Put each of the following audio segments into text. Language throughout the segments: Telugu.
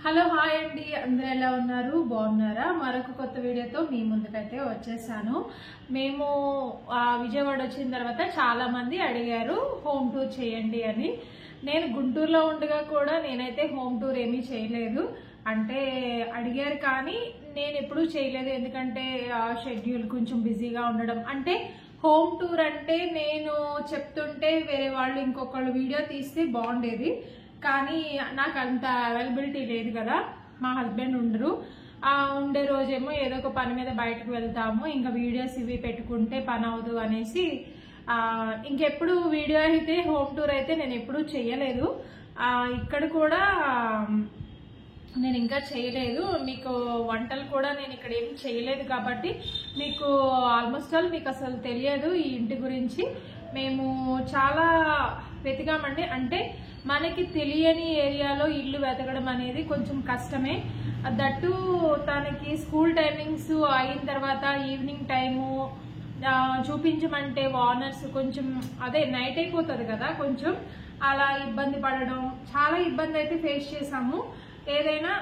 హలో హాయ్ అండి, అందరూ ఎలా ఉన్నారు? బాగున్నారా? మరొక కొత్త వీడియోతో మీ ముందుకైతే వచ్చేసాను. మేము విజయవాడ వచ్చిన తర్వాత చాలా మంది అడిగారు హోమ్ టూర్ చేయండి అని. నేను గుంటూరులో ఉండగా కూడా నేనైతే హోమ్ టూర్ ఏమీ చేయలేదు. అంటే అడిగారు కానీ నేను ఎప్పుడూ చేయలేదు, ఎందుకంటే షెడ్యూల్ కొంచెం బిజీగా ఉండడం. అంటే హోమ్ టూర్ అంటే నేను చెప్తుంటే వేరే వాళ్ళు ఇంకొకళ్ళు వీడియో తీస్తే బాగుండేది, కానీ నాకు అంత అవైలబిలిటీ లేదు కదా. మా హస్బెండ్ ఉండరు. ఉండే రోజేమో ఏదో ఒక పని మీద బయటకు వెళ్తాము, ఇంకా వీడియోస్ ఇవి పెట్టుకుంటే పని అవదు అనేసి ఇంకెప్పుడు వీడియో అయితే హోమ్ టూర్ అయితే నేను ఎప్పుడూ చేయలేదు. ఇక్కడ కూడా నేను ఇంకా చేయలేదు. మీకు వంటలు కూడా నేను ఇక్కడ ఏం చేయలేదు కాబట్టి మీకు ఆల్మోస్ట్ ఆల్ మీకు అసలు తెలియదు ఈ ఇంటి గురించి. మేము చాలా వెతికామండి. అంటే మనకి తెలియని ఏరియాలో ఇల్లు వెతకడం అనేది కొంచెం కష్టమే. దట్టు తనకి స్కూల్ టైమింగ్స్ అయిన తర్వాత ఈవినింగ్ టైము చూపించమంటే ఓనర్స్ కొంచెం అదే నైట్ అయిపోతుంది కదా, కొంచెం అలా ఇబ్బంది పడడం, చాలా ఇబ్బంది అయితే ఫేస్ చేసాము. ఏదైనా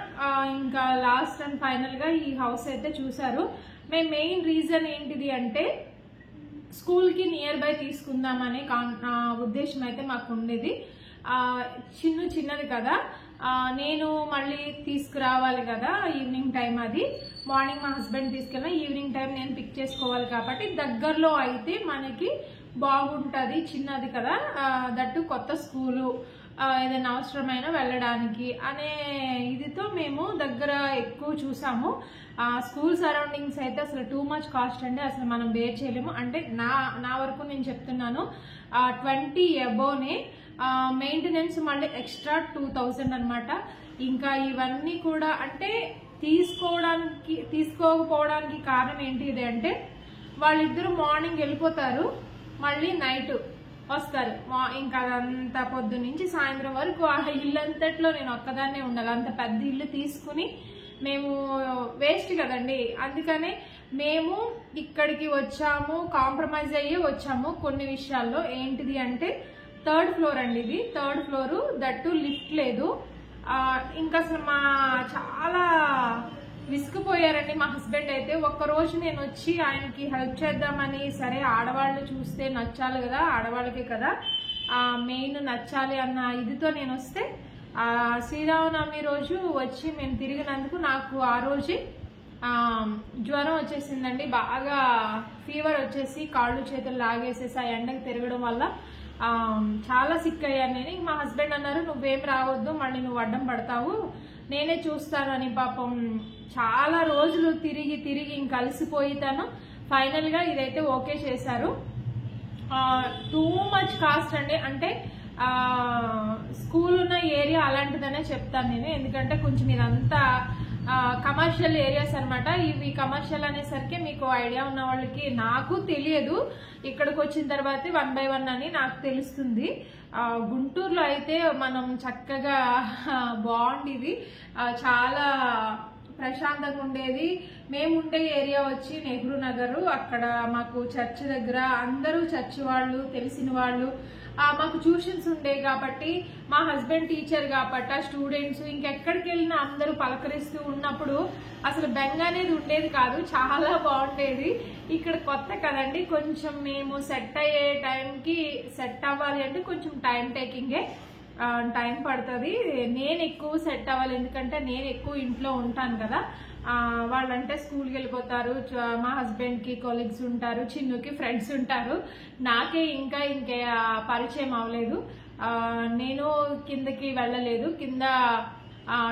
ఇంకా లాస్ట్ అండ్ ఫైనల్ గా ఈ హౌస్ అయితే చూసారు. మేము మెయిన్ రీజన్ ఏంటిది అంటే స్కూల్ కి నియర్ బై తీసుకుందామనే ఉద్దేశం అయితే మాకు ఉండేది. చిన్నది కదా, నేను మళ్ళీ తీసుకురావాలి కదా ఈవినింగ్ టైం. అది మార్నింగ్ మా హస్బెండ్ తీసుకెళ్ళిన ఈవినింగ్ టైం నేను పిక్ చేసుకోవాలి కాబట్టి దగ్గరలో అయితే మనకి బాగుంటుంది. చిన్నది కదా, దట్టు కొత్త స్కూలు, ఏదైనా అవసరమైనా వెళ్ళడానికి అనే ఇదితో మేము దగ్గర ఎక్కువ చూసాము. స్కూల్ సరౌండింగ్స్ అయితే అసలు టూ మచ్ కాస్ట్ అండి, అసలు మనం బేర్ చేయలేము. అంటే నా వరకు నేను చెప్తున్నాను 20 అబోవ్నే. మెయింటెనెన్స్ మళ్ళీ ఎక్స్ట్రా 2000 అనమాట. ఇంకా ఇవన్నీ కూడా అంటే తీసుకోకపోవడానికి కారణం ఏంటిది అంటే వాళ్ళిద్దరూ మార్నింగ్ వెళ్ళిపోతారు, మళ్ళీ నైట్ వస్తారు. ఇంకా అదంతా పొద్దు నుంచి సాయంత్రం వరకు ఆ ఇల్లంతట్లో నేను ఒక్కదాన్నే ఉండాలి. అంత పెద్ద ఇల్లు తీసుకుని మేము వేస్ట్ కదండి. అందుకనే మేము ఇక్కడికి వచ్చాము, కాంప్రమైజ్ అయ్యి వచ్చాము కొన్ని విషయాల్లో. ఏంటిది అంటే 3rd ఫ్లోర్ అండి, ఇది 3rd ఫ్లోర్, దట్టు లిఫ్ట్ లేదు. ఇంకా అసలు చాలా విసిగిపోయారండి మా హస్బెండ్ అయితే. ఒక్కరోజు నేను వచ్చి ఆయనకి హెల్ప్ చేద్దామని, సరే ఆడవాళ్ళు చూస్తే నచ్చాలి కదా, ఆడవాళ్ళకే కదా మెయిన్ నచ్చాలి అన్న ఇదితో నేను వస్తే శ్రీరామనవమి రోజు వచ్చి మేము తిరిగినందుకు నాకు ఆ రోజే జ్వరం వచ్చేసిందండి. బాగా ఫీవర్ వచ్చేసి కాళ్ళు చేతులు లాగేసేసి ఆ ఎండకు తిరగడం వల్ల చాలా సిక్ అయ్యాను నేను. మా హస్బెండ్ అన్నారు నువ్వేం రావద్దు, మళ్ళీ నువ్వు అడ్డం పడతావు, నేనే చూస్తానని. పాపం చాలా రోజులు తిరిగి ఇంక అలసిపోయి తను ఫైనల్ గా ఇదైతే ఓకే చేశారు. టూ మచ్ కాస్ట్ అండి. అంటే స్కూల్ ఉన్న ఏరియా అలాంటిదనే చెప్తాను నేను, ఎందుకంటే కొంచెం ఇదంతా కమర్షియల్ ఏరియాస్ అనమాట. ఇవి కమర్షియల్ అనేసరికి మీకు ఐడియా ఉన్న వాళ్ళకి, నాకు తెలియదు, ఇక్కడికి వచ్చిన తర్వాత 1 by 1 అని నాకు తెలుస్తుంది. గుంటూరులో అయితే మనం చక్కగా బాగుండేది, చాలా ప్రశాంతంగా ఉండేది. మేముండే ఏరియా వచ్చి నెహ్రూ నగర్. అక్కడ మాకు చర్చ్ దగ్గర అందరూ చర్చ్ వాళ్ళు, తెలిసిన వాళ్ళు, మాకు ట్యూషన్స్ ఉండే కాబట్టి, మా హస్బెండ్ టీచర్ కాబట్టి స్టూడెంట్స్ ఇంకెక్కడికి వెళ్ళినా అందరూ పలకరిస్తూ ఉన్నప్పుడు అసలు బెంగ అనేది ఉండేది కాదు, చాలా బాగుండేది. ఇక్కడ కొత్త కదండి, కొంచెం మేము సెట్ అయ్యే టైంకి సెట్ అవ్వాలి అంటే కొంచెం టైం టేకింగే, టైం పడుతుంది. నేను ఎక్కువ సెట్ అవ్వాలి, ఎందుకంటే నేను ఎక్కువ ఇంట్లో ఉంటాను కదా. వాళ్ళంటే స్కూల్కి వెళ్ళిపోతారు, మా హస్బెండ్కి కొలీగ్స్ ఉంటారు, చిన్నుకి ఫ్రెండ్స్ ఉంటారు, నాకే ఇంకా పరిచయం అవ్వలేదు. నేను కిందకి వెళ్ళలేదు. కింద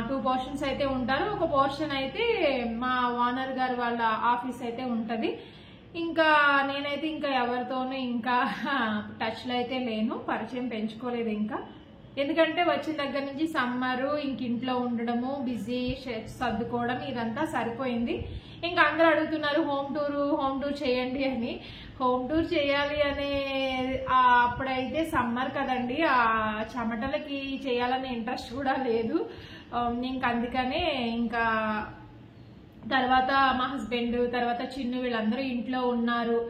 2 పోర్షన్స్ అయితే ఉంటారు, ఒక పోర్షన్ అయితే మా ఓనర్ గారు వాళ్ళ ఆఫీస్ అయితే ఉంటది. ఇంకా నేనైతే ఇంకా ఎవరితోనూ ఇంకా టచ్లో అయితే లేను, పరిచయం పెంచుకోలేదు ఇంకా. ఎందుకంటే వచ్చిన దగ్గర నుంచి సమ్మరు, ఇంట్లో ఉండడము, బిజీ, సర్దుకోవడం ఇదంతా సరిపోయింది. ఇంకా అందరూ అడుగుతున్నారు హోమ్ టూర్ చేయండి అని. హోమ్ టూర్ చేయాలి అనే అప్పుడైతే సమ్మర్ కదండి, ఆ చెమటలకి చేయాలనే ఇంట్రెస్ట్ కూడా లేదు. ఇంకా అందుకనే ఇంకా తర్వాత మా హస్బెండ్, తర్వాత చిన్ను వీళ్ళందరూ ఇంట్లో ఉన్నారు.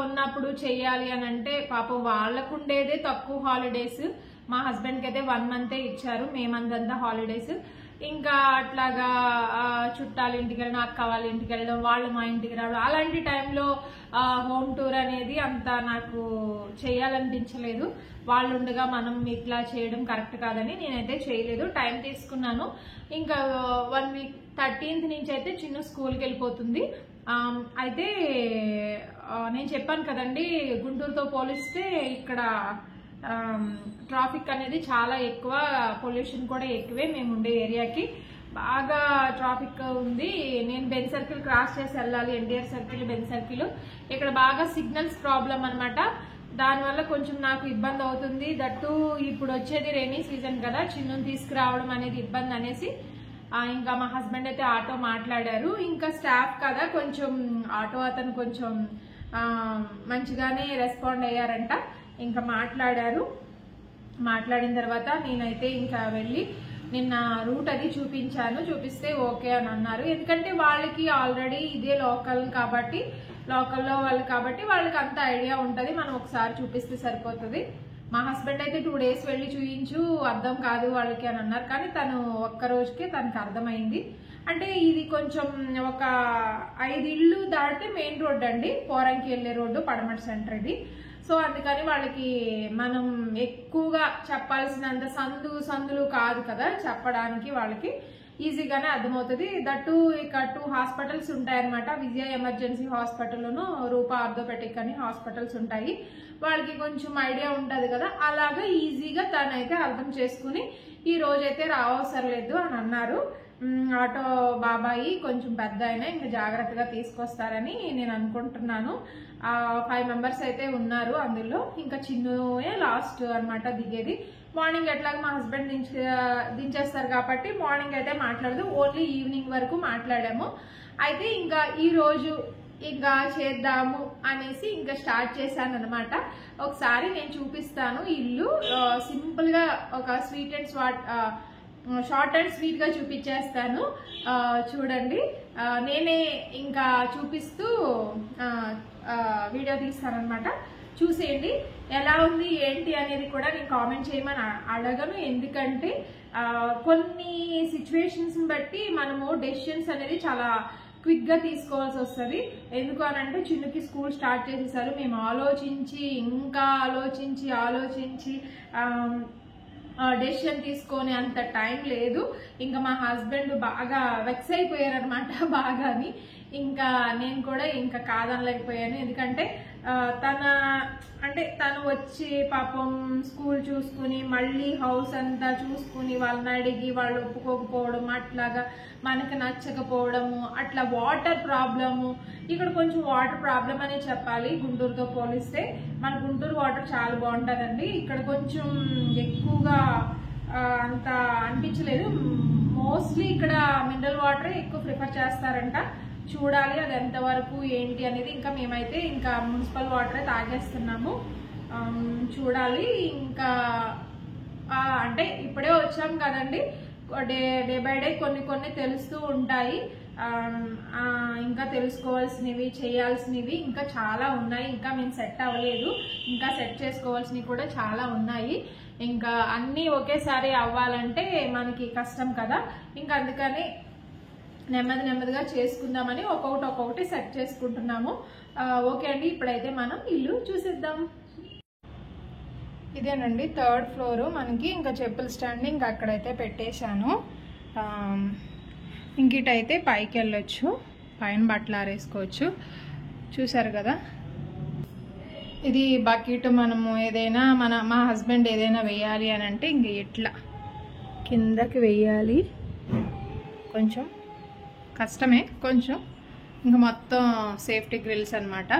ఉన్నప్పుడు చెయ్యాలి అని అంటే పాపం వాళ్ళకు ఉండేదే తక్కువ హాలిడేస్. మా హస్బెండ్ కి అయితే 1 మంత్ ఇచ్చారు, మే మంత్ అంతా హాలిడేస్. ఇంకా అట్లాగా చుట్టాల ఇంటికి వెళ్ళడం, అక్క వాళ్ళ ఇంటికి వెళ్ళడం, వాళ్ళు మా ఇంటికి రావడం, అలాంటి టైంలో హోమ్ టూర్ అనేది అంత నాకు చేయాలనిపించలేదు. వాళ్ళు ఉండగా మనం ఇట్లా చేయడం కరెక్ట్ కాదని నేనైతే చేయలేదు, టైం తీసుకున్నాను. ఇంకా 1 వీక్ 13th నుంచి అయితే చిన్న స్కూల్కి వెళ్ళిపోతుంది. అయితే నేను చెప్పాను కదండి, గుంటూరుతో పోలిస్తే ఇక్కడ ట్రాఫిక్ అనేది చాలా ఎక్కువ, పొల్యూషన్ కూడా ఎక్కువే. మేము ఉండే ఏరియాకి బాగా ట్రాఫిక్ ఉంది. నేను బెన్ సర్కిల్ క్రాస్ చేసి వెళ్ళాలి, ఎన్టీఆర్ సర్కిల్, బెన్ సర్కిల్. ఇక్కడ బాగా సిగ్నల్స్ ప్రాబ్లం అనమాట. దానివల్ల కొంచెం నాకు ఇబ్బంది అవుతుంది. దట్టు ఇప్పుడు వచ్చేది రైనీ సీజన్ కదా, చిన్నుని తీసుకురావడం అనేది ఇబ్బంది అనేసి ఇంకా మా హస్బెండ్ అయితే ఆటో మాట్లాడారు. ఇంకా స్టాఫ్ కదా, కొంచెం ఆటో అతను కొంచెం మంచిగానే రెస్పాండ్ అయ్యారంట. ఇంకా మాట్లాడారు. మాట్లాడిన తర్వాత నేనైతే ఇంకా వెళ్ళి నిన్న రూట్ అది చూపిస్తే ఓకే అని అన్నారు. ఎందుకంటే వాళ్ళకి ఆల్రెడీ ఇదే లోకల్లో వాళ్ళు కాబట్టి వాళ్ళకి అంత ఐడియా ఉంటుంది. మనం ఒకసారి చూపిస్తే సరిపోతుంది. మా హస్బెండ్ అయితే 2 days వెళ్ళి చూయించు, అర్థం కాదు వాళ్ళకి అని అన్నారు. కానీ తను ఒక్క రోజుకే తనకు అర్థమైంది. అంటే ఇది కొంచెం ఒక 5 ఇళ్ళు దాటితే మెయిన్ రోడ్ అండి, పోరంకి వెళ్ళే రోడ్డు, పడమటి సెంటర్ ఇది. సో అందుకని వాళ్ళకి మనం ఎక్కువగా చెప్పాల్సినంత సందులు కాదు కదా చెప్పడానికి, వాళ్ళకి ఈజీగానే అర్థమవుతుంది. దట్టు ఇక 2 హాస్పిటల్స్ ఉంటాయన్నమాట. విజయ ఎమర్జెన్సీ హాస్పిటల్ను, రూపా ఆర్థోపెటిక్ అని హాస్పిటల్స్ ఉంటాయి. వాళ్ళకి కొంచెం ఐడియా ఉంటుంది కదా, అలాగా ఈజీగా తనైతే అర్థం చేసుకుని ఈ రోజైతే రావసరం లేదు అని అన్నారు. ఆటో బాబాయి కొంచెం పెద్ద అయినా ఇంకా జాగ్రత్తగా తీసుకొస్తారని నేను అనుకుంటున్నాను. 5 members అయితే ఉన్నారు అందులో. ఇంకా చిన్నుయే లాస్ట్ అనమాట దిగేది. మార్నింగ్ ఎట్లాగ మా హస్బెండ్ దించేస్తారు కాబట్టి మార్నింగ్ అయితే మాట్లాడదు, ఓన్లీ ఈవినింగ్ వరకు మాట్లాడాము. అయితే ఇంకా ఈ రోజు ఇంకా చేద్దాము అనేసి ఇంకా స్టార్ట్ చేశాను అనమాట. ఒకసారి నేను చూపిస్తాను ఇల్లు. సింపుల్ గా ఒక షార్ట్ అండ్ స్వీట్ గా చూపించేస్తాను, చూడండి. నేనే ఇంకా చూపిస్తూ వీడియో తీస్తానన్నమాట. చూసేయండి ఎలా ఉంది ఏంటి అనేది కూడా నేను కామెంట్ చేయమని అడగను. ఎందుకంటే కొన్ని సిచ్యువేషన్స్ బట్టి మనము డెసిషన్స్ అనేది చాలా క్విక్ గా తీసుకోవాల్సి వస్తుంది. ఎందుకు అని అంటే చిన్నుకి స్కూల్ స్టార్ట్ చేసేసారు. మేము ఆలోచించి డెసిషన్ తీసుకొని అంత టైం లేదు. ఇంకా మా హస్బెండ్ బాగా వెక్స్ అయిపోయారనమాట బాగాని. ఇంకా నేను కూడా ఇంకా కాదనలేకపోయాను. ఎందుకంటే తను వచ్చి పాపం స్కూల్ చూసుకుని మళ్ళీ హౌస్ అంతా చూసుకుని వాళ్ళని అడిగి వాళ్ళు ఒప్పుకోకపోవడం, అట్లాగా మనకు నచ్చకపోవడము, అట్లా వాటర్ ప్రాబ్లము. ఇక్కడ కొంచెం వాటర్ ప్రాబ్లం అనే చెప్పాలి గుంటూరుతో పోలిస్తే. మన గుంటూరు వాటర్ చాలా బాగుంటుందండి. ఇక్కడ కొంచెం ఎక్కువగా అంత అనిపించలేదు. మోస్ట్లీ ఇక్కడ మినరల్ వాటరే ఎక్కువ ప్రిఫర్ చేస్తారంట. చూడాలి అది ఎంతవరకు ఏంటి అనేది. ఇంకా మేమైతే ఇంకా మున్సిపల్ వాటరే తాగేస్తున్నాము. చూడాలి ఇంకా అంటే ఇప్పుడే వచ్చాం కదండి, డే బై డే కొన్ని తెలుస్తూ ఉంటాయి. ఇంకా తెలుసుకోవాల్సినవి, చేయాల్సినవి ఇంకా చాలా ఉన్నాయి. ఇంకా మేము సెట్ అవ్వలేదు, ఇంకా సెట్ చేసుకోవాల్సినవి కూడా చాలా ఉన్నాయి. ఇంకా అన్నీ ఒకేసారి అవ్వాలంటే మనకి కష్టం కదా. ఇంకా అందుకని నెమ్మదిగా చేసుకుందామని ఒక్కొక్కటి సెట్ చేసుకుంటున్నాము. ఓకే అండి, ఇప్పుడైతే మనం ఇల్లు చూసేద్దాం. ఇదేనండి 3rd floor మనకి. ఇంకా చెప్పుల స్టాండ్ ఇంకా అక్కడైతే పెట్టేశాను. ఇంకిటైతే పైకి వెళ్ళొచ్చు, పైన బట్టలు ఆరేసుకోవచ్చు. చూసారు కదా, ఇది బకెట్. మనము ఏదైనా మా హస్బెండ్ ఏదైనా వేయాలి అని అంటే ఇంక ఇట్లా కిందకి వేయాలి. కొంచెం కష్టమే కొంచెం. ఇంకా మొత్తం సేఫ్టీ గ్రిల్స్ అనమాట.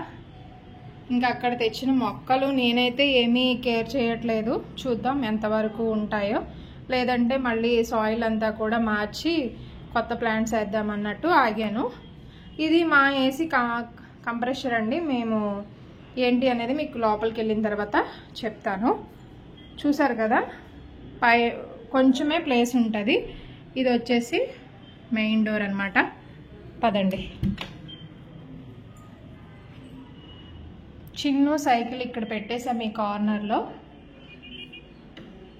ఇంకా అక్కడ తెచ్చిన మొక్కలు నేనైతే ఏమీ కేర్ చేయట్లేదు. చూద్దాం ఎంతవరకు ఉంటాయో. లేదంటే మళ్ళీ సాయిల్ అంతా కూడా మార్చి కొత్త ప్లాంట్స్ వేద్దామన్నట్టు ఆగాను. ఇది మా ఏసీ కంప్రెషర్ అండి. మేము ఏంటి అనేది మీకు లోపలికి వెళ్ళిన తర్వాత చెప్తాను. చూసారు కదా, పై కొంచెమే ప్లేస్ ఉంటుంది. ఇది వచ్చేసి మెయిన్ డోర్ అనమాట. పదండి. చిన్ను సైకిల్ ఇక్కడ పెట్టేసాం ఈ కార్నర్లో.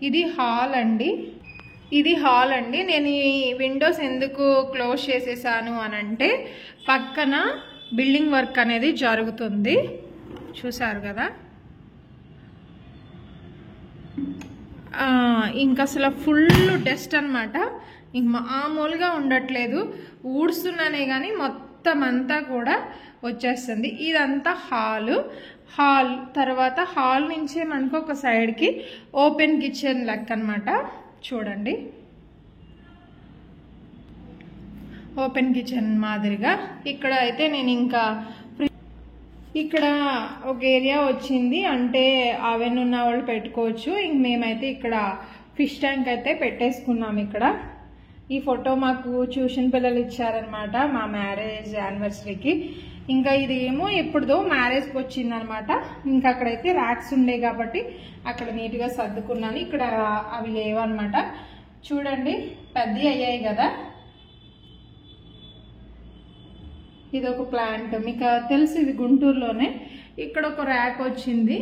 ఇది హాల్ అండి. ఇది హాల్ అండి. నేను ఈ విండోస్ ఎందుకు క్లోజ్ చేసేసాను అని అంటే పక్కన బిల్డింగ్ వర్క్ అనేది జరుగుతుంది, చూసారు కదా. ఇంకా అసలు ఫుల్ డస్ట్ అనమాట, ఇంక మామూలుగా ఉండట్లేదు. ఊడుస్తున్నానే కానీ మొత్తం అంతా కూడా వచ్చేస్తుంది. ఇదంతా హాల్ తర్వాత హాల్ నుంచే మనకు ఒక సైడ్కి ఓపెన్ కిచెన్ లెక్క అనమాట. చూడండి, ఓపెన్ కిచెన్ మాదిరిగా. ఇక్కడ అయితే నేను ఇంకా ఇక్కడ ఒక ఏరియా వచ్చింది, అంటే అవెన్ ఉన్న వాళ్ళు పెట్టుకోవచ్చు. ఇంక మేమైతే ఇక్కడ ఫిష్ ట్యాంక్ అయితే పెట్టేసుకున్నాం. ఇక్కడ ఈ ఫోటో మాకు ట్యూషన్ పిల్లలు ఇచ్చారనమాట మా మ్యారేజ్ యానివర్సరీకి. ఇంకా ఇది ఏమో ఎప్పుడుదో మ్యారేజ్కి వచ్చిందనమాట. ఇంకా అక్కడైతే ర్యాక్స్ ఉండే కాబట్టి అక్కడ నీట్గా సర్దుకున్నాను. ఇక్కడ అవి లేవన్నమాట. చూడండి, పెద్ద అయ్యాయి కదా. ఇది ఒక ప్లాంట్, మీకు తెలుసు ఇది గుంటూరులోనే. ఇక్కడ ఒక ర్యాక్ వచ్చింది.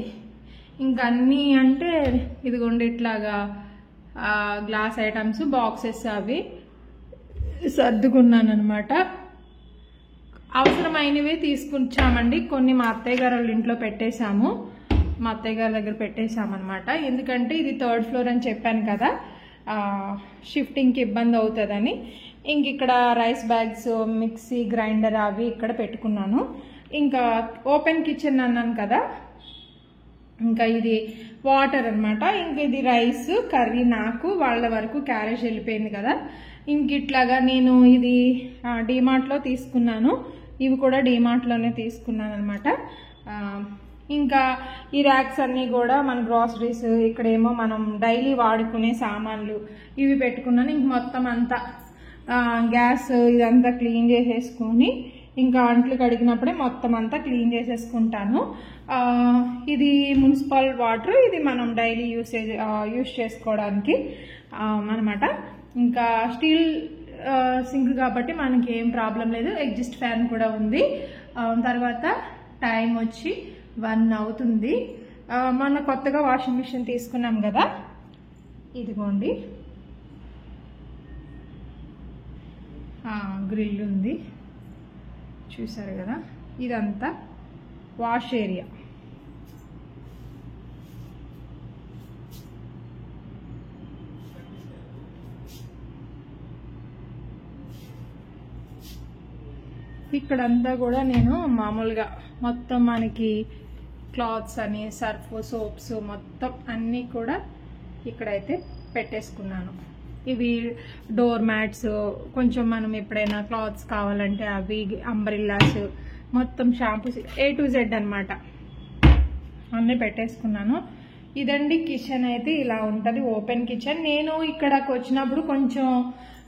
ఇంకా అన్నీ అంటే ఇదిగోండి ఇట్లాగా గ్లాస్ ఐటమ్స్, బాక్సెస్ అవి సర్దుకున్నాను అనమాట. అవసరమైనవి తీసుకొచ్చామండి. కొన్ని మా అత్తయ్య గారు వాళ్ళ ఇంట్లో పెట్టేశాము, మా అత్తయ్య గారి దగ్గర పెట్టేశామన్నమాట. ఎందుకంటే ఇది 3rd ఫ్లోర్ అని చెప్పాను కదా, షిఫ్టింగ్కి ఇబ్బంది అవుతుందని. ఇంక ఇక్కడ రైస్ బ్యాగ్స్, మిక్సీ గ్రైండర్ అవి ఇక్కడ పెట్టుకున్నాను. ఇంకా ఓపెన్ కిచెన్ అన్నాను కదా, ఇంకా ఇది వాటర్ అనమాట. ఇంక ఇది రైస్ కర్రీ, నాకు వాళ్ళ వరకు క్యారేజ్ వెళ్ళిపోయింది కదా. ఇంక ఇట్లాగా నేను ఇది డీమార్ట్లో తీసుకున్నాను, ఇవి కూడా డీమార్ట్లోనే తీసుకున్నాను అనమాట. ఇంకా ఈ ర్యాక్స్ అన్నీ కూడా మన గ్రాసరీస్, ఇక్కడేమో మనం డైలీ వాడుకునే సామాన్లు ఇవి పెట్టుకున్నాను. ఇంక మొత్తం అంతా గ్యాస్ ఇదంతా క్లీన్ చేసేసుకొని ఇంకా అంట్లు కడిగినప్పుడే మొత్తం అంతా క్లీన్ చేసేసుకుంటాను. ఇది మున్సిపల్ వాటర్, ఇది మనం డైలీ యూస్ చేసుకోవడానికి అనమాట. ఇంకా స్టీల్ సింక్ కాబట్టి మనకి ఏం ప్రాబ్లం లేదు. ఎగ్జిస్ట్ ఫ్యాన్ కూడా ఉంది. తర్వాత టైం వచ్చి 1 అవుతుంది. మొన్న కొత్తగా వాషింగ్ మిషన్ తీసుకున్నాం కదా, ఇదిగోండి గ్రిల్ ఉంది, చూసారు కదా. ఇదంతా వాష్ ఏరియా. ఇక్కడంతా కూడా నేను మామూలుగా మొత్తం మనకి క్లాత్స్ అని, సర్ఫ్, సోప్స్ మొత్తం అన్నీ కూడా ఇక్కడైతే పెట్టేసుకున్నాను. ఇవి డోర్ మ్యాట్స్, కొంచెం మనం ఎప్పుడైనా క్లాత్స్ కావాలంటే అవి, అంబ్రిల్లాస్, మొత్తం షాంపూస్ A to Z అనమాట అన్నీ పెట్టేసుకున్నాను. ఇదండి కిచెన్ అయితే ఇలా ఉంటుంది, ఓపెన్ కిచెన్. నేను ఇక్కడికి వచ్చినప్పుడు కొంచెం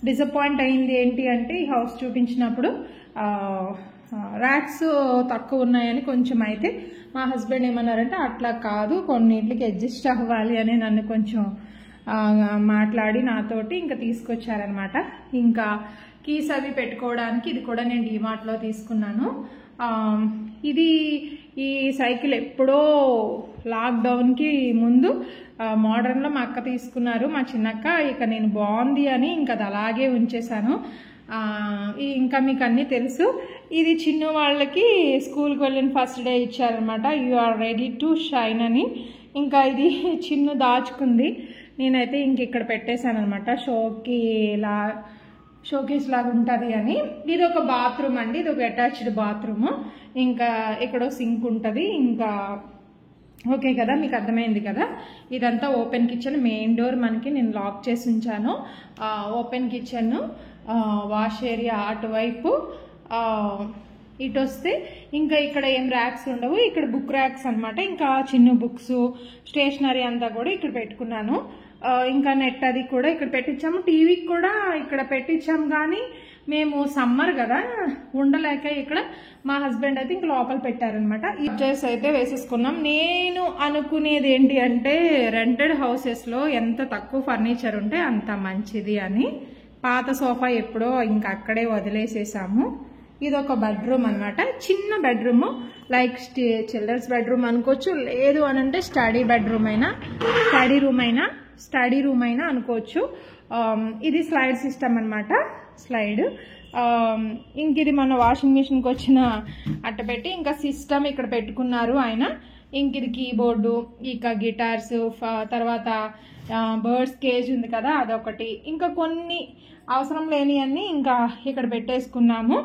డిసప్పాయింట్ అయింది ఏంటి అంటే, ఈ హౌస్ చూపించినప్పుడు ర్యాక్స్ తక్కువ ఉన్నాయని కొంచెం అయితే మా హస్బెండ్ ఏమన్నారంటే, అట్లా కాదు కొన్నిటికి అడ్జస్ట్ అవ్వాలి అని నన్ను కొంచెం మాట్లాడి నాతోటి ఇంకా తీసుకొచ్చారనమాట. ఇంకా కీస్ అవి పెట్టుకోవడానికి ఇది కూడా నేను డీమార్ట్లో తీసుకున్నాను. ఇది ఈ సైకిల్ ఎప్పుడో లాక్డౌన్కి ముందు మోడర్న్లో మా అక్క తీసుకున్నారు, మా చిన్నక్క. ఇక నేను బాగుంది అని ఇంకా అది అలాగే ఉంచేశాను. ఇంకా మీకు అన్నీ తెలుసు. ఇది చిన్న వాళ్ళకి స్కూల్కి వెళ్ళిన ఫస్ట్ డే ఇచ్చారనమాట, you are ready to shine అని. ఇంకా ఇది చిన్న దాచుకుంది, నేనైతే ఇంక ఇక్కడ పెట్టేశాను అనమాట, షోకేస్ లాగా ఉంటుంది అని. ఇది ఒక బాత్రూమ్ అండి, ఇది ఒక అటాచ్డ్ బాత్రూమ్. ఇంకా ఇక్కడ సింక్ ఉంటుంది. ఇంకా ఓకే కదా, మీకు అర్థమైంది కదా. ఇదంతా ఓపెన్ కిచెన్. మెయిన్ డోర్ మనకి నేను లాక్ చేసి ఉంచాను. ఓపెన్ కిచెన్, వాష్ ఏరియా అటువైపు. ఇటు వస్తే ఇంకా ఇక్కడ ఏం ర్యాక్స్ ఉండవు, ఇక్కడ బుక్ ర్యాక్స్ అనమాట. ఇంకా చిన్న బుక్స్, స్టేషనరీ అంతా కూడా ఇక్కడ పెట్టుకున్నాను. ఇంకా నెట్ అది కూడా ఇక్కడ పెట్టించాము. టీవీకి కూడా ఇక్కడ పెట్టించాము, కానీ మేము సమ్మర్ కదా ఉండలేక ఇక్కడ మా హస్బెండ్ అయితే ఇంక లోపల పెట్టారనమాట. ఇచ్చేసి అయితే వేసేసుకున్నాం. నేను అనుకునేది ఏంటి అంటే, రెంటెడ్ హౌసెస్లో ఎంత తక్కువ ఫర్నిచర్ ఉంటే అంత మంచిది అని. పాత సోఫా ఎప్పుడో ఇంకా అక్కడే వదిలేసేసాము. ఇది ఒక బెడ్రూమ్ అనమాట, చిన్న బెడ్రూమ్, లైక్ చిల్డ్రన్స్ బెడ్రూమ్ అనుకోవచ్చు, లేదు అని అంటే స్టడీ రూమ్ అయినా అనుకోవచ్చు. ఇది స్లైడ్ సిస్టమ్ అనమాట, స్లైడ్. ఇంక ఇది మన వాషింగ్ మిషన్కి వచ్చిన అట్టపెట్టి. ఇంకా సిస్టమ్ ఇక్కడ పెట్టుకున్నారు ఆయన. ఇంక ఇది కీబోర్డు, ఇక గిటార్స్, తర్వాత బర్డ్స్ కేజ్ ఉంది కదా అదొకటి, ఇంకా కొన్ని అవసరం లేనివన్నీ ఇంకా ఇక్కడ పెట్టేసుకున్నాము.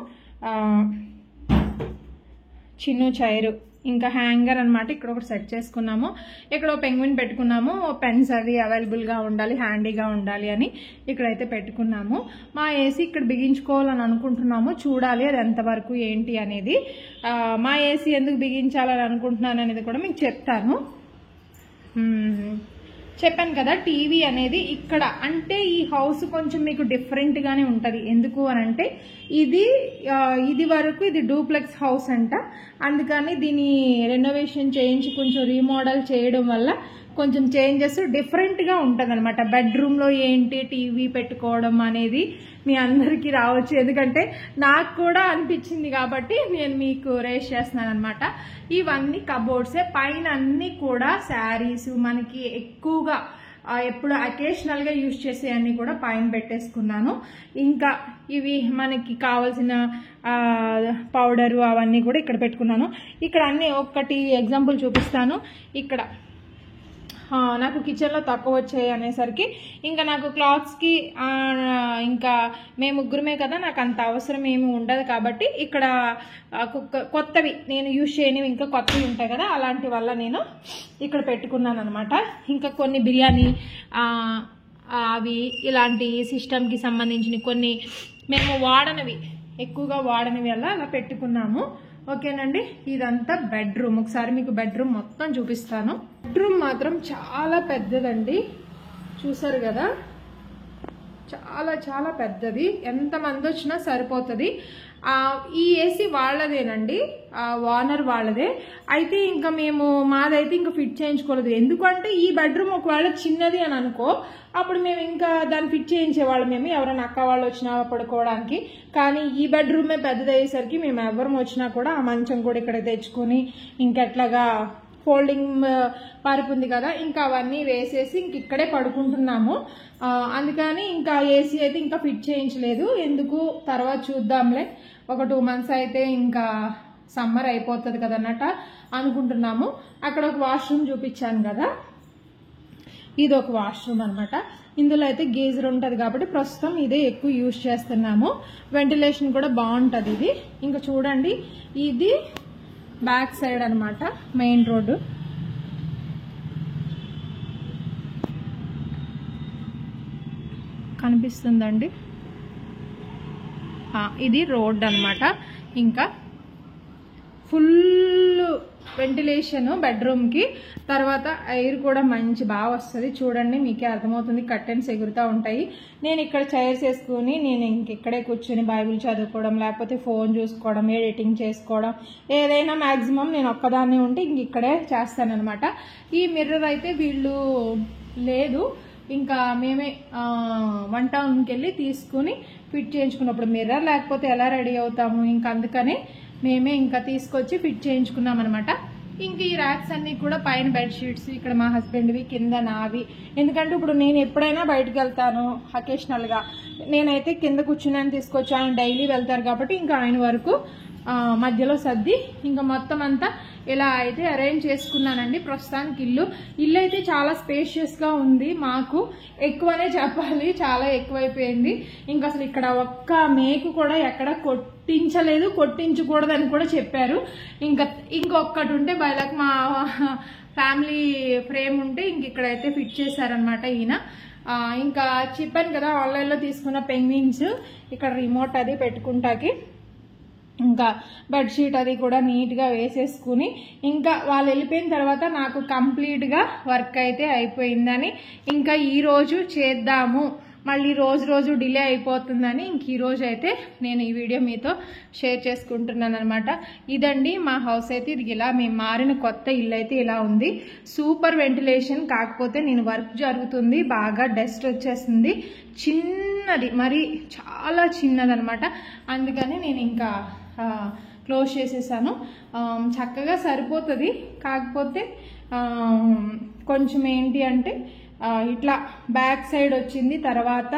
చిన్న చైరు, ఇంకా హ్యాంగర్ అనమాట, ఇక్కడ ఒకటి సెట్ చేసుకున్నాము. ఇక్కడ పెంగ్విన్ పెట్టుకున్నాము, పెన్స్ అవి అవైలబుల్గా ఉండాలి, హ్యాండీగా ఉండాలి అని ఇక్కడైతే పెట్టుకున్నాము. మా ఏసీ ఇక్కడ బిగించుకోవాలని అనుకుంటున్నాము, చూడాలి అది ఎంతవరకు ఏంటి అనేది. మా ఏసీ ఎందుకు బిగించాలని అనుకుంటున్నాను అనేది కూడా మీకు చెప్తాను. చెప్పాను కదా, టీవీ అనేది ఇక్కడ అంటే ఈ హౌస్ కొంచెం మీకు డిఫరెంట్గానే ఉంటుంది. ఎందుకు అని అంటే ఇది వరకు ఇది డూప్లెక్స్ హౌస్ అంట. అందుకని దీన్ని రెనోవేషన్ చేయించి కొంచెం రీమోడల్ చేయడం వల్ల కొంచెం చేంజెస్ డిఫరెంట్గా ఉంటుంది అనమాట. బెడ్రూమ్లో ఏంటి టీవీ పెట్టుకోవడం అనేది మీ అందరికీ రావచ్చు, ఎందుకంటే నాకు కూడా అనిపించింది కాబట్టి నేను మీకు రేస్ చేస్తున్నాను అనమాట. ఇవన్నీ కబోర్డ్సే, పైన అన్నీ కూడా శారీస్, మనకి ఎక్కువగా ఎప్పుడు అకేషనల్గా యూజ్ చేసే అన్నీ కూడా పైన పెట్టేసుకున్నాను. ఇంకా ఇవి మనకి కావాల్సిన పౌడరు అవన్నీ కూడా ఇక్కడ పెట్టుకున్నాను. ఇక్కడ అన్నీ ఒక్కటి ఎగ్జాంపుల్ చూపిస్తాను. ఇక్కడ నాకు కిచెన్లో తక్కువ వచ్చాయి అనేసరికి ఇంకా నాకు క్లాత్స్కి ఇంకా మేము ముగ్గురమే కదా, నాకు అంత అవసరం ఏమి ఉండదు కాబట్టి ఇక్కడ కొత్తవి నేను యూజ్ చేయనివి ఇంకా కొత్తవి ఉంటాయి కదా, అలాంటి వల్ల నేను ఇక్కడ పెట్టుకున్నాను అనమాట. ఇంకా కొన్ని బిర్యానీ అవి ఇలాంటి సిస్టమ్కి సంబంధించిన కొన్ని మేము ఎక్కువగా వాడనివి అలా పెట్టుకున్నాము. ఓకేనండి, ఇదంతా బెడ్రూమ్. ఒకసారి మీకు బెడ్రూమ్ మొత్తం చూపిస్తాను. బెడ్రూమ్ మాత్రం చాలా పెద్దదండి, చూసారు కదా, చాలా చాలా పెద్దది, ఎంతమంది వచ్చినా సరిపోతుంది. ఈ ఏసీ వాళ్ళదేనండి, ఓనర్ వాళ్ళదే. అయితే ఇంకా మాదైతే ఇంకా ఫిట్ చేయించుకోలేదు. ఎందుకంటే ఈ బెడ్రూమ్ ఒకవేళ చిన్నది అని అనుకో, అప్పుడు మేము ఇంకా దాన్ని ఫిట్ చేయించేవాళ్ళం, మేము ఎవరైనా అక్క వాళ్ళు వచ్చినా పడుకోవడానికి. కానీ ఈ బెడ్రూమే పెద్దదయ్యేసరికి మేము ఎవరం వచ్చినా కూడా ఆ మంచం కూడా ఇక్కడ తెచ్చుకొని ఇంకెట్లాగా ఫోల్డింగ్ పరుపు ఉంది కదా, ఇంకా అవన్నీ వేసేసి ఇంక ఇక్కడే పడుకుంటున్నాము. అందుకని ఇంకా ఏసీ అయితే ఇంకా ఫిట్ చేయించలేదు. ఎందుకు, తర్వాత చూద్దాంలే, ఒక 2 months అయితే ఇంకా సమ్మర్ అయిపోతుంది కదా అన్నట్టు అనుకుంటున్నాము. అక్కడ ఒక వాష్రూమ్ చూపించాను కదా, ఇది ఒక వాష్రూమ్ అనమాట. ఇందులో అయితే గీజర్ ఉంటుంది కాబట్టి ప్రస్తుతం ఇదే ఎక్కువ యూజ్ చేస్తున్నాము. వెంటిలేషన్ కూడా బాగుంటుంది ఇది. ఇంకా చూడండి, ఇది బ్యాక్ సైడ్ అనమాట, మెయిన్ రోడ్డు. కనిపిస్తుందండి, ఇది రోడ్ అనమాట. ఇంకా ఫుల్ వెంటిలేషన్ బెడ్రూమ్కి. తర్వాత ఎయిర్ కూడా బాగా వస్తుంది. చూడండి, మీకే అర్థమవుతుంది, కర్టెన్స్ ఎగురుతూ ఉంటాయి. నేను ఇక్కడ చైర్స్ వేసుకుని నేను ఇంకెక్కడే కూర్చొని బైబిల్ చదువుకోవడం, లేకపోతే ఫోన్ చూసుకోవడం, ఎడిటింగ్ చేసుకోవడం, ఏదైనా మ్యాక్సిమం నేను ఒక్కదాన్నే ఉంటే ఇంక ఇక్కడే చేస్తానన్నమాట. ఈ మిర్రర్ అయితే వీళ్ళు లేదు, ఇంకా మేమే 1 townకి వెళ్ళి తీసుకుని ఫిట్ చేయించుకున్నప్పుడు మిర్రర్ లేకపోతే ఎలా రెడీ అవుతాము, ఇంకా అందుకని మేమే ఇంకా తీసుకొచ్చి ఫిట్ చేయించుకున్నాం అనమాట. ఇంక ఈ ర్యాక్స్ అన్ని కూడా పైన బెడ్షీట్స్, ఇక్కడ మా హస్బెండ్వి, కింద నావి. ఎందుకంటే ఇప్పుడు నేను ఎప్పుడైనా బయటకు వెళ్తాను అకేషనల్గా, నేనైతే కింద కూర్చుని తీసుకొచ్చి, ఆయన డైలీ వెళ్తారు కాబట్టి ఇంకా ఆయన వరకు మధ్యలో సర్ది ఇంకా మొత్తం అంతా ఇలా అయితే అరేంజ్ చేసుకున్నానండి. ప్రస్తుతానికి ఇల్లు అయితే చాలా స్పేషియస్గా ఉంది. మాకు ఎక్కువనే చెప్పాలి, చాలా ఎక్కువైపోయింది. ఇంకా అసలు ఇక్కడ ఒక్క మేకు కూడా ఎక్కడ కొట్టించలేదు, కొట్టించకూడదని కూడా చెప్పారు. ఇంకొక్కటి ఉంటే బయలకు మా ఫ్యామిలీ ఫ్రేమ్ ఉంటే ఇంక ఇక్కడైతే ఫిట్ చేశారనమాట ఈయన. ఇంకా చెప్పాను కదా, ఆన్లైన్లో తీసుకున్న పెంగ్విన్స్, ఇక్కడ రిమోట్ అది పెట్టుకుంటాకి, ఇంకా బెడ్షీట్ అది కూడా నీట్గా వేసేసుకుని ఇంకా వాళ్ళు వెళ్ళిపోయిన తర్వాత నాకు కంప్లీట్గా వర్క్ అయితే అయిపోయిందని, ఇంకా ఈరోజు చేద్దాము, మళ్ళీ రోజు డిలే అయిపోతుందని ఇంక ఈరోజు అయితే నేను ఈ వీడియో మీతో షేర్ చేసుకుంటున్నాను అనమాట. ఇదండి మా హౌస్ అయితే. ఇది ఇలా మేము మారిన కొత్త ఇల్లు అయితే ఇలా ఉంది. సూపర్ వెంటిలేషన్, కాకపోతే నేను వర్క్ జరుగుతుంది, బాగా డస్ట్ వచ్చేస్తుంది, చిన్నది, మరి చాలా చిన్నది అనమాట. అందుకని నేను ఇంకా క్లోజ్ చేసేసాను. చక్కగా సరిపోతుంది, కాకపోతే కొంచెం ఏంటి అంటే ఇట్లా బ్యాక్ సైడ్ వచ్చింది. తర్వాత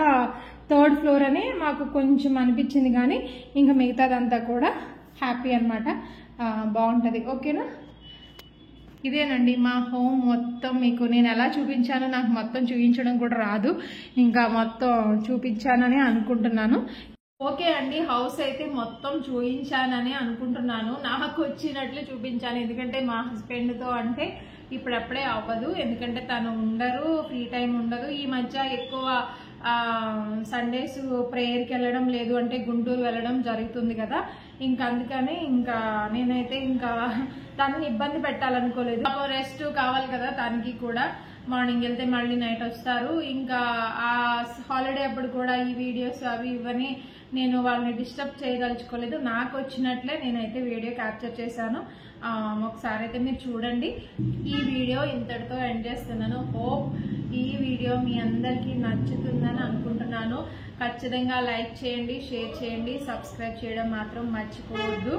3rd ఫ్లోర్ అని మాకు కొంచెం అనిపించింది, కానీ ఇంకా మిగతాదంతా కూడా హ్యాపీ అనమాట. బాగుంటుంది. ఓకేనా? ఇదేనండి మా హోమ్ మొత్తం. మీకు నేను ఎలా చూపించానో నాకు మొత్తం చూపించడం కూడా రాదు, ఇంకా మొత్తం చూపించానని అనుకుంటున్నాను. ఓకే అండి, హౌస్ అయితే మొత్తం చూపించానని అనుకుంటున్నాను. నాకు వచ్చినట్లు చూపించాను, ఎందుకంటే మా హస్బెండ్తో అంటే ఇప్పుడప్పుడే అవ్వదు, ఎందుకంటే తను ఉండరు, ఫ్రీ టైం ఉండదు. ఈ మధ్య ఎక్కువ సండేస్ ప్రేయర్కి వెళ్ళడం, లేదు అంటే గుంటూరు వెళ్ళడం జరుగుతుంది కదా, ఇంకా అందుకని ఇంకా నేనైతే ఇంకా తనని ఇబ్బంది పెట్టాలనుకోలేదు. రెస్ట్ కావాలి కదా తనకి కూడా, మార్నింగ్ వెళ్తే మళ్ళీ నైట్ వస్తారు. ఇంకా ఆ హాలిడే అప్పుడు కూడా ఈ వీడియోస్ అవి ఇవన్నీ నేను వాళ్ళని డిస్టర్బ్ చేయదలుచుకోలేదు. నాకు వచ్చినట్లే నేనైతే వీడియో క్యాప్చర్ చేశాను. ఒకసారి అయితే మీరు చూడండి. ఈ వీడియో ఇంతటితో ఎండ్ చేస్తున్నాను. హోప్ ఈ వీడియో మీ అందరికీ నచ్చుతుందని అనుకుంటున్నాను. ఖచ్చితంగా లైక్ చేయండి, షేర్ చేయండి, సబ్స్క్రైబ్ చేయడం మాత్రం మర్చిపోవద్దు.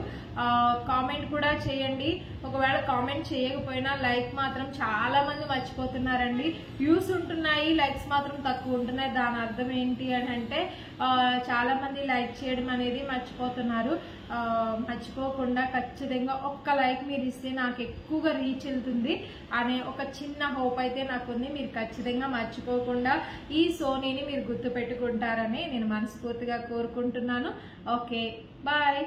కామెంట్ కూడా చేయండి. ఒకవేళ కామెంట్ చేయకపోయినా లైక్ మాత్రం చాలా మంది మర్చిపోతున్నారండి. వ్యూస్ ఉంటున్నాయి, లైక్స్ మాత్రం తక్కువ ఉంటున్నాయి. దాని అర్థం ఏంటి అని అంటే చాలా మంది లైక్ చేయడం అనేది మర్చిపోతున్నారు. మర్చిపోకుండా ఖచ్చితంగా ఒక్క లైక్ మీరు ఇస్తే నాకు ఎక్కువగా రీచ్ వెళ్తుంది అనే ఒక చిన్న హోప్ అయితే నాకుంది. మీరు ఖచ్చితంగా మర్చిపోకుండా ఈ సోనీని మీరు గుర్తు పెట్టుకుంటారని నేను మనస్ఫూర్తిగా కోరుకుంటున్నాను. Okay, bye.